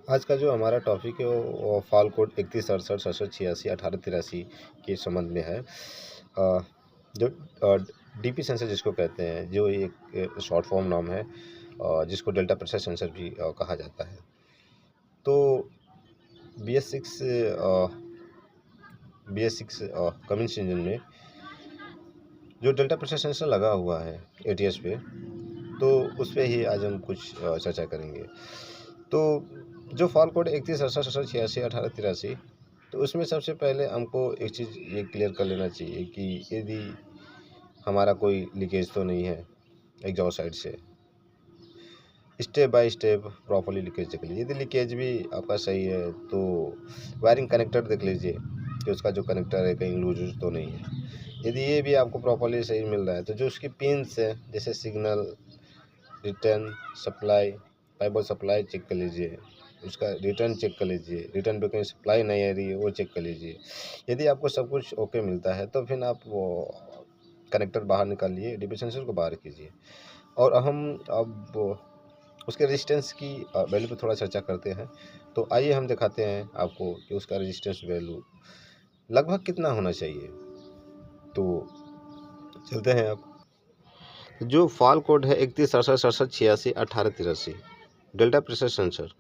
आज का जो हमारा टॉपिक है वो फाल कोड 31 68 67 86 18 83 के संबंध में है। जो डीपी सेंसर जिसको कहते हैं, जो एक शॉर्ट फॉर्म नाम है, जिसको डेल्टा प्रेशर सेंसर भी कहा जाता है। तो BS6 कमिंस इंजन में जो डेल्टा प्रेशर सेंसर लगा हुआ है ATS पे, तो उस पे ही आज हम कुछ चर्चा करेंगे। तो जो फॉल कोड 31 68 67 86 18 83, तो उसमें सबसे पहले हमको एक चीज़ ये क्लियर कर लेना चाहिए कि यदि हमारा कोई लीकेज तो नहीं है एग्जॉस्ट साइड से। Step by step properly leakage देख लीजिए। यदि लीकेज भी आपका सही है तो वायरिंग कनेक्टर देख लीजिए कि उसका जो कनेक्टर है कहीं लूज तो नहीं है। यदि ये भी आपको प्रॉपर्ली सही मिल रहा है तो जो उसकी पिन्स है, जैसे सिग्नल, रिटर्न, सप्लाई, पाइपर सप्लाई चेक कर लीजिए, उसका रिटर्न चेक कर लीजिए, रिटर्न पे कहीं सप्लाई नहीं आ रही है वो चेक कर लीजिए। यदि आपको सब कुछ ओके मिलता है तो फिर आप वो कनेक्टर बाहर निकालिए, डीपी सेंसर को बाहर कीजिए। और हम अब उसके रेजिस्टेंस की वैल्यू पे थोड़ा चर्चा करते हैं। तो आइए हम दिखाते हैं आपको कि उसका रेजिस्टेंस वैल्यू लगभग कितना होना चाहिए। तो चलते हैं अब। जो फॉल कोड है 31 68 67 86 18 83, delta pressure sensor,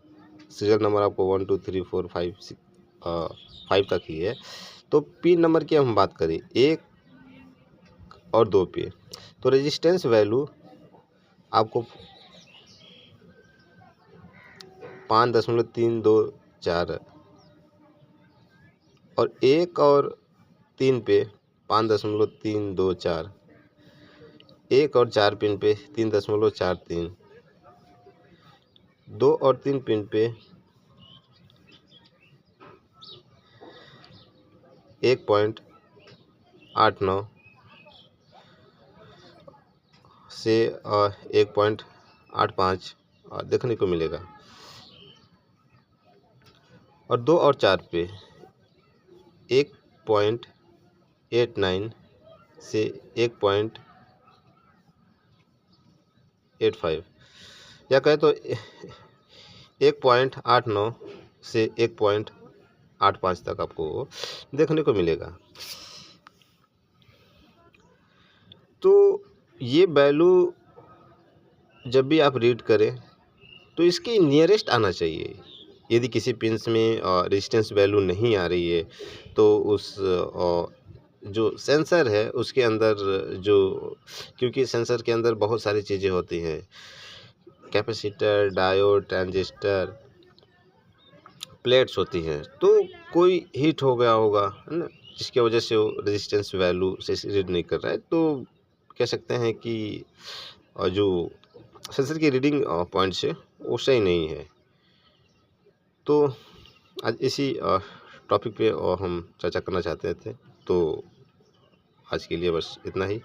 serial number आपको 1 2 3 4 5 5 तक ही है। तो पिन नंबर की हम बात करें 1 और 2 पे, तो रेजिस्टेंस वैल्यू आपको 5.324 और 1 और 3 पे 5.324, 1 और 4 पिन पे 3.43, 2 और 3 पिन पे 1.89 से 1.85 देखने को मिलेगा। और 2 और 4 पे 1.89 से 1.85, या कहे तो 1.89 से 1.85 तक आपको देखने को मिलेगा। तो ये वैल्यू जब भी आप रीड करें तो इसके नियरेस्ट आना चाहिए। यदि किसी पिन्स में रेजिस्टेंस वैल्यू नहीं आ रही है तो उस जो सेंसर है उसके अंदर जो, क्योंकि सेंसर के अंदर बहुत सारी चीज़ें होती हैं, कैपेसिटर, डायोड, ट्रांजिस्टर, प्लेट्स होती हैं, तो कोई हीट हो गया होगा, है ना, जिसकी वजह से वो रेजिस्टेंस वैल्यू से रीड नहीं कर रहा है। तो कह सकते हैं कि जो सेंसर की रीडिंग पॉइंट से वो सही नहीं है। तो आज इसी टॉपिक पे हम चर्चा करना चाहते थे। तो आज के लिए बस इतना ही।